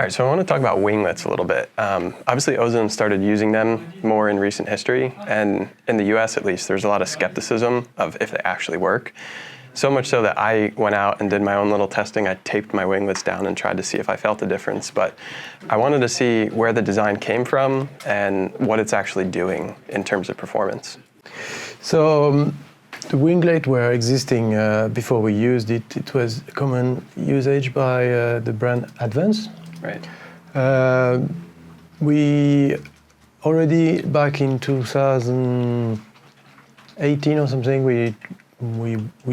All right, so I want to talk about winglets a little bit. Obviously, Ozone started using them more in recent history, and in the US at least, there's a lot of skepticism of if they actually work. So much so that I went out and did my own little testing. I taped my winglets down and tried to see if I felt a difference, but I wanted to see where the design came from and what it's actually doing in terms of performance. So the winglet were existing before we used it. It was common usage by the brand Advance. Right. We already back in 2018 or something, we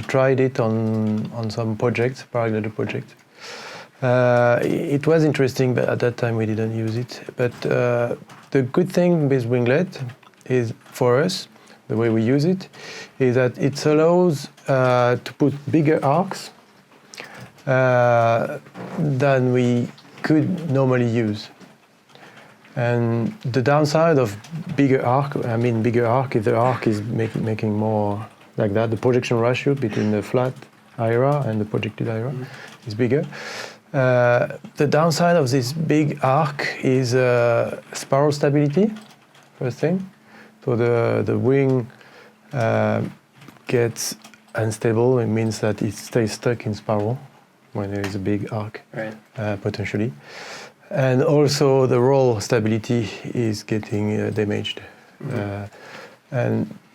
tried it on some projects, paraglider projects. It was interesting, but at that time we didn't use it. But the good thing with winglet is, for us, the way we use it, is that it allows to put bigger arcs than we could normally use. And the downside of bigger arc, if the arc is making more like that, the projection ratio between the flat IRA and the projected IRA is bigger. The downside of this big arc is spiral stability, first thing. So the wing gets unstable. It means that it stays stuck in spiral when there is a big arc, right. Potentially. And also the roll stability is getting damaged.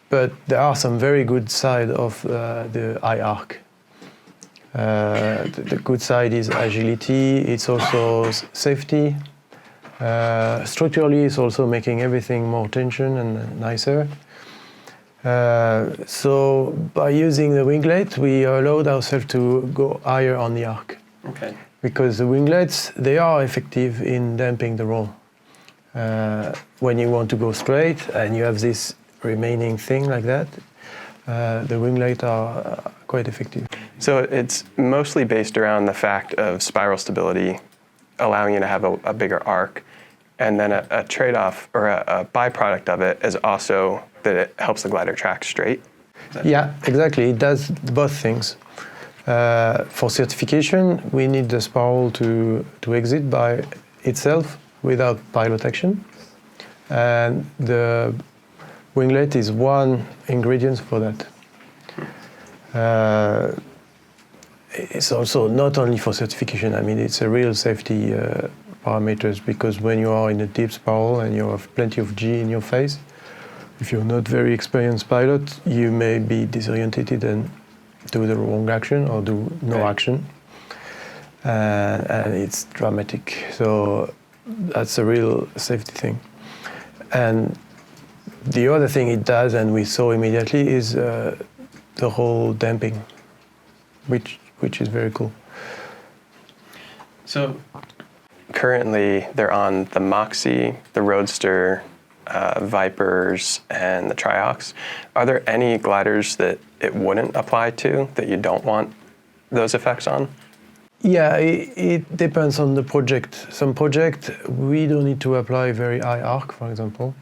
But there are some very good side of the I-arc. The good side is agility, it's also safety. Structurally, it's also making everything more tension and nicer. So by using the winglet, we allowed ourselves to go higher on the arc. Okay. Because the winglets, they are effective in damping the roll. When you want to go straight and you have this remaining thing like that, the winglets are quite effective. So it's mostly based around the fact of spiral stability, allowing you to have a bigger arc, and then a trade-off or a byproduct of it is also that it helps the glider track straight. Yeah, exactly. It does both things. For certification, we need the spiral to exit by itself without pilot action, and the winglet is one ingredient for that. It's also not only for certification. I mean, it's a real safety parameters, because when you are in a deep spiral and you have plenty of G in your face, if you're not very experienced pilot, you may be disorientated and do the wrong action or do no action, and it's dramatic. So that's a real safety thing. And the other thing it does, and we saw immediately, is the whole damping, which is very cool. So currently they're on the Moxie, the Roadster, Vipers, and the Triox. Are there any gliders that it wouldn't apply to, that you don't want those effects on? Yeah, it depends on the project. Some project we don't need to apply very high arc, for example,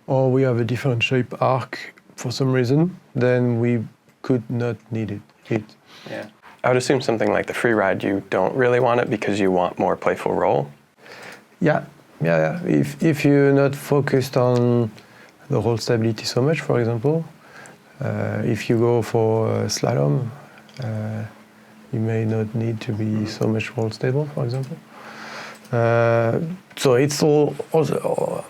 or we have a different shape arc for some reason, then we could not need it. Yeah. I would assume something like the freeride, you don't really want it because you want more playful roll. Yeah. If you're not focused on the roll stability so much, for example, if you go for slalom, you may not need to be so much roll stable, for example. So it's all also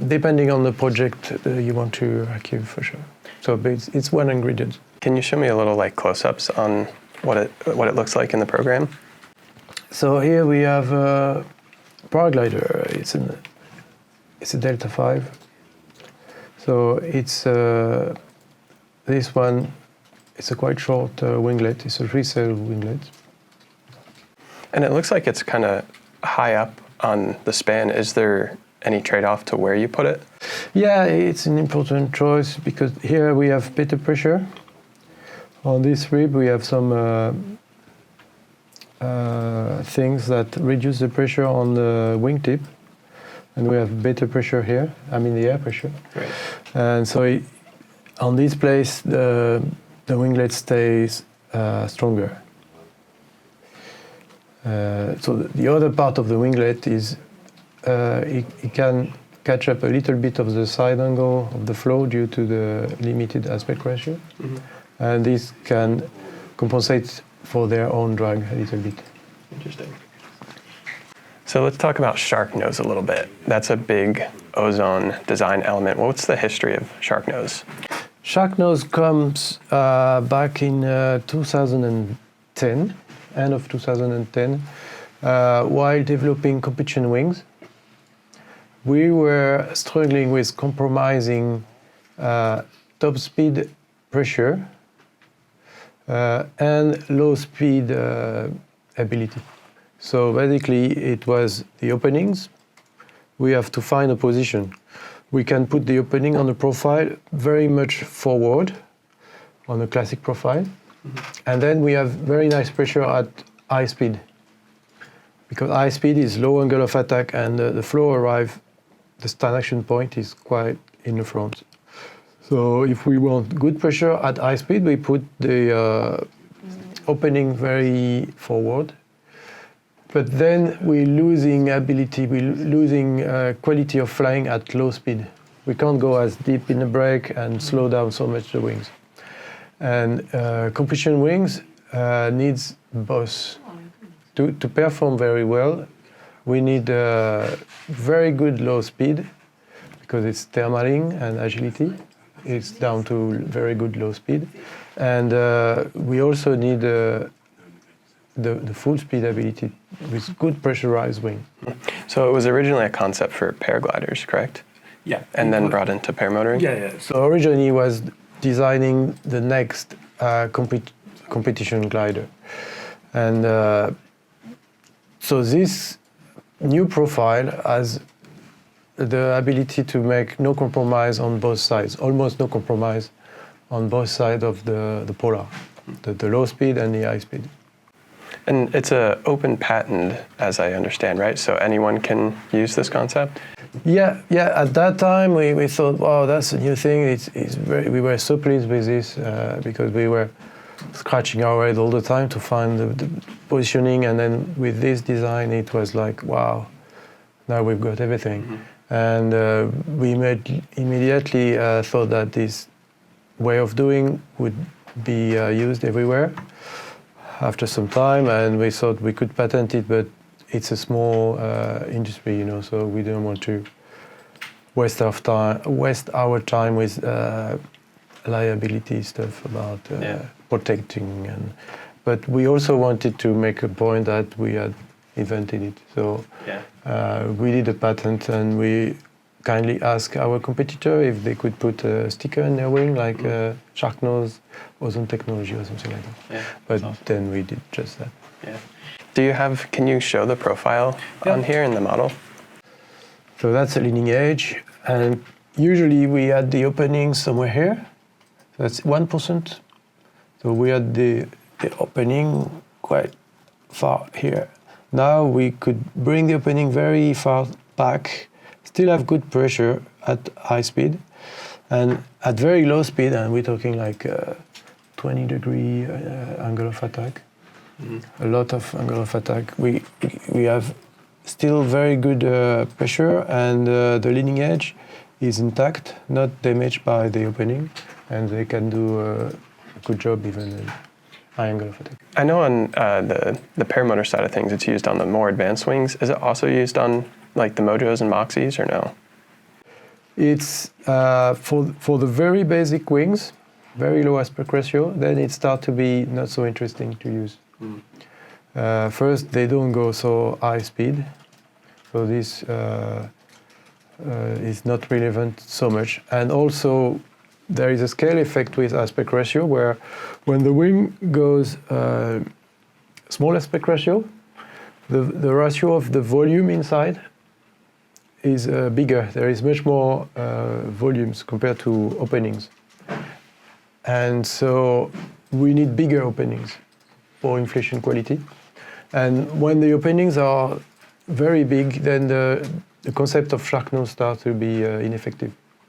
depending on the project you want to achieve, for sure. So it's one ingredient. Can you show me a little like close-ups on what it looks like in the program? So here we have a paraglider. It's a Delta 5. So it's this one. It's a quite short winglet. It's a resale winglet. And it looks like it's kind of high up on the span. Is there any trade-off to where you put it? Yeah, it's an important choice, because here we have better pressure. On this rib we have some things that reduce the pressure on the wingtip, and we have better pressure here, the air pressure. Right. And so on this place the winglet stays stronger. So the other part of the winglet is it can catch up a little bit of the side angle of the flow due to the limited aspect ratio. Mm-hmm. And this can compensate for their own drag a little bit. Interesting. So let's talk about shark nose a little bit. That's a big Ozone design element. What's the history of shark nose? Shark nose comes back in 2010, end of 2010, while developing competition wings. We were struggling with compromising top speed pressure and low speed ability. So basically it was the openings. We have to find a position. We can put the opening on the profile very much forward on a classic profile. Mm-hmm. And then we have very nice pressure at high speed. Because high speed is low angle of attack and the flow arrive, the stand action point is quite in the front. So if we want good pressure at high speed, we put the opening very forward. But then we're losing ability, we're losing quality of flying at low speed. We can't go as deep in the brake and slow down so much the wings. And competition wings needs both. To perform very well, we need very good low speed because it's thermaling and agility. It's down to very good low speed. And we also need the full speed ability with good pressurized wing. So it was originally a concept for paragliders, correct? Yeah. And then brought into paramotoring? Yeah. So originally he was designing the next competition glider. And so this new profile has the ability to make no compromise on both sides, almost no compromise on both sides of the polar, the low speed and the high speed. And it's an open patent, as I understand, right? So anyone can use this concept? Yeah. At that time, we thought, wow, that's a new thing. We were so pleased with this because we were scratching our head all the time to find the positioning. And then with this design, it was like, wow, now we've got everything. Mm-hmm. And we immediately thought that this way of doing would be used everywhere after some time, and we thought we could patent it, but it's a small industry, so we don't want to waste our time with liability stuff about protecting. But we also wanted to make a point that we had invented it. So we did a patent, and we kindly asked our competitor if they could put a sticker in their wing, like shark nose, Ozone technology or something like that. Yeah, but awesome. Then we did just that. Yeah. Can you show the profile on here in the model? So that's a leading edge, and usually we had the opening somewhere here. So that's 1%. So we had the opening quite far here. Now we could bring the opening very far back, still have good pressure at high speed, and at very low speed, and we're talking like 20-degree angle of attack, a lot of angle of attack. We have still very good pressure, and the leading edge is intact, not damaged by the opening, and they can do a good job even in high angle of attack. I know on the paramotor side of things, it's used on the more advanced wings. Is it also used on like the Mojos and Moxies, or no? It's for the very basic wings, very low aspect ratio, then it starts to be not so interesting to use. First, they don't go so high speed, so this is not relevant so much. And also, there is a scale effect with aspect ratio where when the wing goes small aspect ratio, the ratio of the volume inside is bigger. There is much more volumes compared to openings. And so we need bigger openings for inflation quality. And when the openings are very big, then the concept of shark nose starts to be ineffective.